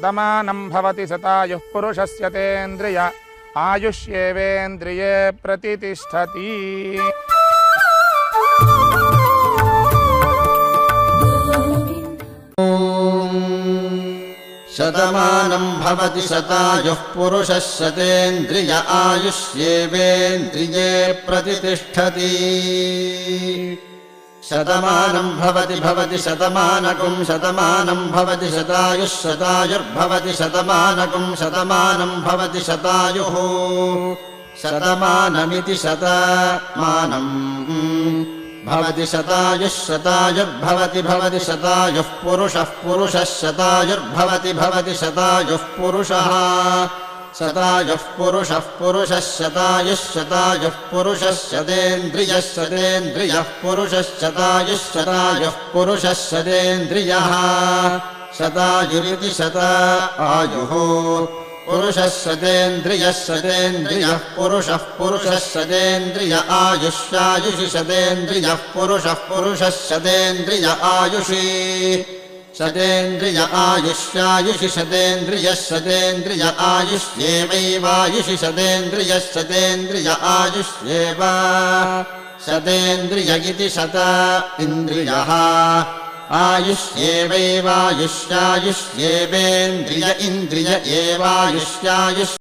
शतमानं भवति शतायुः पुरुषस्य तेन्द्रिय आयुष्येवेन्द्रिये प्रतितिष्ठति। शतमानं भवति शतायुः पुरुषः शतेन्द्रिय आयुष्येवेन्द्रिये प्रतितिष्ठति। शतमानं भवति शतमानकं शतमानं भवति शतायुः शतायुर्भवति शतमानकं शतमानं भवति शतायुः शतमानमिति शतमानं भवति शतायुः शतायुर्भवति शतायुः पुरुषः शतायुर्भवति शतायुः पुरुषः शतायुः पुरुषः शतायुः पुरुषः शतेन्द्रियः पुरुषः शतायुः पुरुषः शतेन्द्रियः शतायुरिति शतायुः पुरुषः शतेन्द्रियः पुरुषः शतेन्द्रिय आयुष्यायुषि शतेन्द्रियः पुरुषः शतेन्द्रिय आयुषि शतेन्द्रिय आयुष्यायुषि शतेन्द्रिय आयुष्येवैवायुषि शतेन्द्रिय आयुष्येव शतेन्द्रिय इति शत इन्द्रियः आयुष्येवैवायुष्यायुष्येवेन्द्रिय इन्द्रिय एवायुष्यायुष्